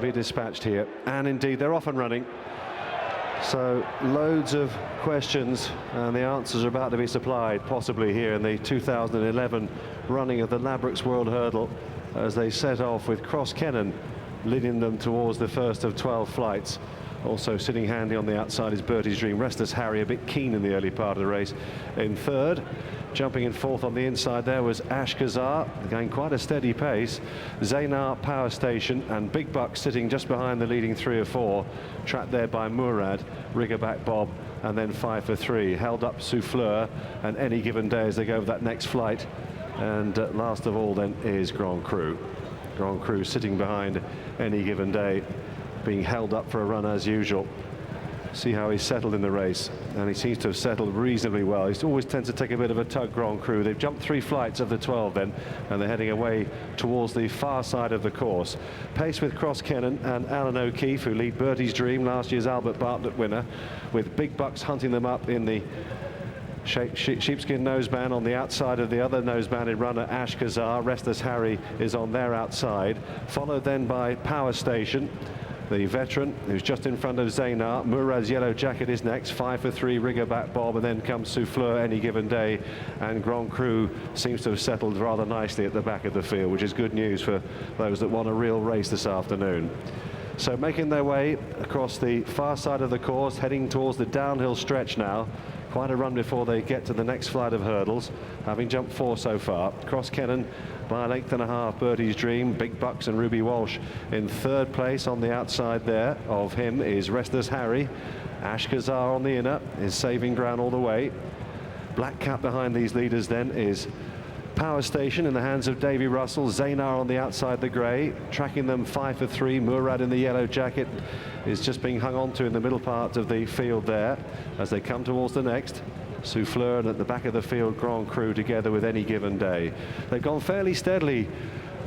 be dispatched here, and indeed they're off and running. So loads of questions, and the answers are about to be supplied, possibly here in the 2011 running of the Ladbrokes World Hurdle, as they set off with Cross Kennan leading them towards the first of 12 flights. Also sitting handy on the outside is Bertie's Dream. Restless Harry a bit keen in the early part of the race in third. Jumping in fourth on the inside there was Ashkazar, going quite a steady pace. Zaynar, Power Station, and Big Buck sitting just behind the leading 3 or 4. Trapped there by Murad, Riggerback Bob, and then 5 for 3. Held up Souffleur and Any Given Day as they go over that next flight. And last of all then is Grand Cru. Grand Cru sitting behind Any Given Day, being held up for a run as usual. See how he's settled in the race, and he seems to have settled reasonably well. He always tends to take a bit of a tug, Grand Cru. They've jumped 3 flights of the 12 then, and they're heading away towards the far side of the course. Pace with Cross Kennan and Alan O'Keefe, who lead Bertie's Dream, last year's Albert Bartlett winner, with Big Bucks hunting them up in the sheepskin noseband on the outside of the other nosebanded runner, Ashkazar. Restless Harry is on their outside, followed then by Power Station, the veteran, who's just in front of Zaynar. Murad's Yellow Jacket is next, 5 for 3, Riggerback Bob, and then comes Souffleur, Any Given Day, and Grand Cru seems to have settled rather nicely at the back of the field, which is good news for those that want a real race this afternoon. So making their way across the far side of the course, heading towards the downhill stretch now. Quite a run before they get to the next flight of hurdles, having jumped 4 so far. Cross Kennan by a length and a half, Bertie's Dream, Big Bucks and Ruby Walsh in third place. On the outside there of him is Restless Harry. Ashkazar on the inner is saving ground all the way. Black cap behind these leaders then is Power Station in the hands of Davy Russell. Zaynar on the outside, the grey, tracking them 5 for 3. Murad in the Yellow Jacket is just being hung on to in the middle part of the field there as they come towards the next. Souffleur, and at the back of the field, Grand Cru together with Any Given Day. They've gone fairly steadily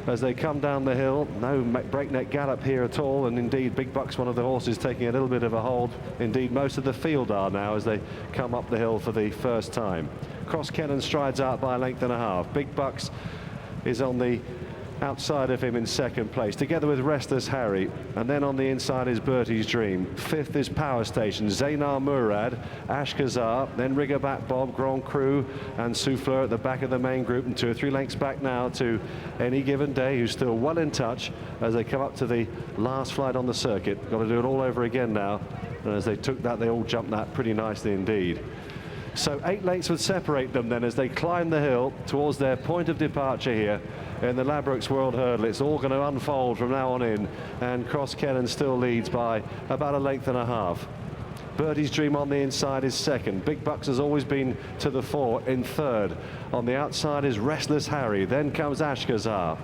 as they come down the hill. No breakneck gallop here at all, and indeed Big Buck's one of the horses taking a little bit of a hold. Indeed, most of the field are now as they come up the hill for the first time. Cross Kennan strides out by a length and a half. Big Bucks is on the outside of him in second place, together with Restless Harry, and then on the inside is Bertie's Dream. Fifth is Power Station, Zaynar, Murad, Ashkazar, then Riggerback Bob, Grand Cru, and Souffleur at the back of the main group, and 2 or 3 lengths back now to Any Given Day, who's still well in touch as they come up to the last flight on the circuit. Got to do it all over again now, and as they took that, they all jumped that pretty nicely indeed. So 8 lengths would separate them then as they climb the hill towards their point of departure here in the Ladbrokes World Hurdle. It's all going to unfold from now on in, and Cross Kennan still leads by about a length and a half. Bertie's Dream on the inside is second. Big Bucks has always been to the fore in third. On the outside is Restless Harry. Then comes Ashkazar.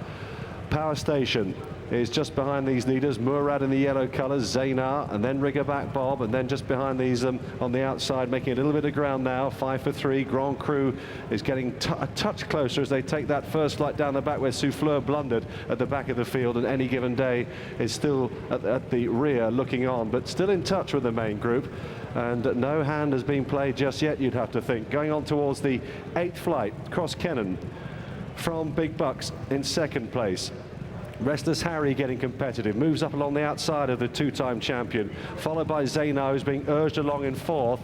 Power Station is just behind these leaders. Murad in the yellow colours, Zaynar, and then Riggerback Bob, and then just behind these on the outside, making a little bit of ground now. 5 for 3. Grand Cru is getting a touch closer as they take that first flight down the back where Souffleur blundered at the back of the field, and Any Given Day is still at the rear looking on, but still in touch with the main group. And no hand has been played just yet, you'd have to think. Going on towards the 8th flight, Cross Kennan from Big Bucks in second place. Restless Harry getting competitive, moves up along the outside of the 2-time champion, followed by Zaynar, who's being urged along in fourth.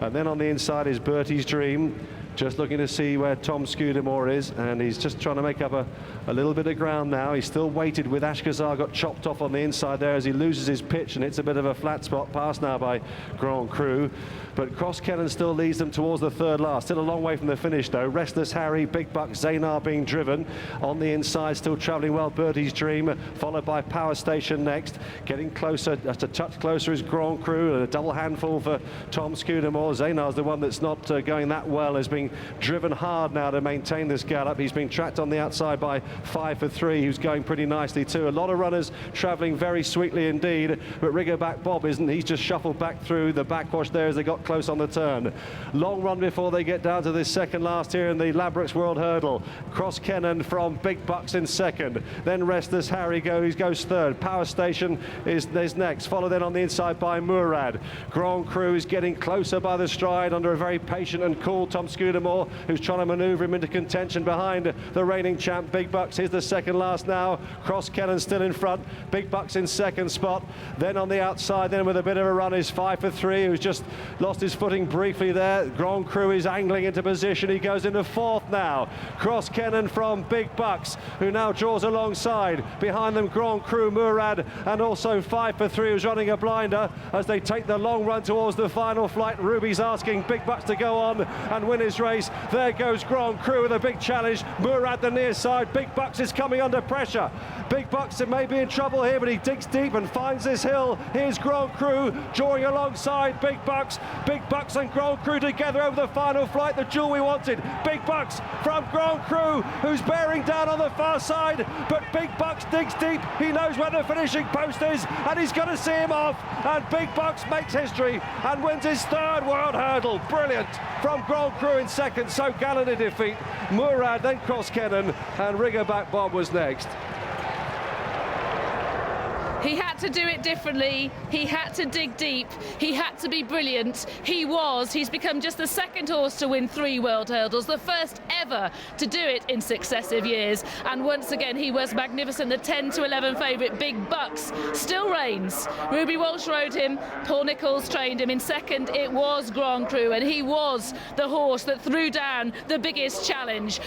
And then on the inside is Bertie's Dream, just looking to see where Tom Scudamore is, and he's just trying to make up a little bit of ground now. He's still weighted with Ashkazar, got chopped off on the inside there as he loses his pitch, and it's a bit of a flat spot pass now by Grand Cru. But Cross Kennan still leads them towards the third last. Still a long way from the finish though. Restless Harry, Big Buck, Zaynar being driven. On the inside, still travelling well, Bertie's Dream, followed by Power Station next. Getting closer, just a touch closer is Grand Cru, and a double handful for Tom Scudamore. Zaynar's the one that's not going that well, is being driven hard now to maintain this gallop. He's been tracked on the outside by 5 for 3, who's going pretty nicely too. A lot of runners travelling very sweetly indeed, but Riggerback Bob isn't. He's just shuffled back through the backwash there as they got close on the turn. Long run before they get down to this second last here in the Ladbrokes World Hurdle. Cross Kennan from Big Bucks in second. Then Restless Harry goes third. Power Station is next, followed then on the inside by Murad. Grand Cru is getting closer by the stride under a very patient and cool Tom Scudamore. Scudamore, who's trying to manoeuvre him into contention behind the reigning champ, Big Bucks. Here's the second last now. Cross Kennan still in front. Big Bucks in second spot. Then on the outside, then with a bit of a run, is 5 for 3, who's just lost his footing briefly there. Grand Cru is angling into position. He goes into fourth now. Cross Kennan from Big Bucks, who now draws alongside. Behind them, Grand Cru, Murad, and also 5 for 3, who's running a blinder as they take the long run towards the final flight. Ruby's asking Big Bucks to go on and win his race. There goes Grand Cru with a big challenge. Murad the near side. Big Bucks is coming under pressure. Big Bucks may be in trouble here, but he digs deep and finds this hill. Here's Grand Cru drawing alongside Big Bucks. Big Bucks and Grand Cru together over the final flight, the duel we wanted. Big Bucks from Grand Cru, who's bearing down on the far side, but Big Bucks digs deep. He knows where the finishing post is, and he's going to see him off. And Big Bucks makes history and wins his third world hurdle. Brilliant from Grand Cru in second, so gallant in defeat. Murad, then Cross Kennan, and Riggerback Bob was next. He had to do it differently. He had to dig deep. He had to be brilliant. He's become just the second horse to win 3 world hurdles, the first ever to do it in successive years. And once again, he was magnificent. The 10 to 11 favourite, Big Bucks, still reigns. Ruby Walsh rode him. Paul Nicholls trained him. In second, it was Grand Cru, and he was the horse that threw down the biggest challenge.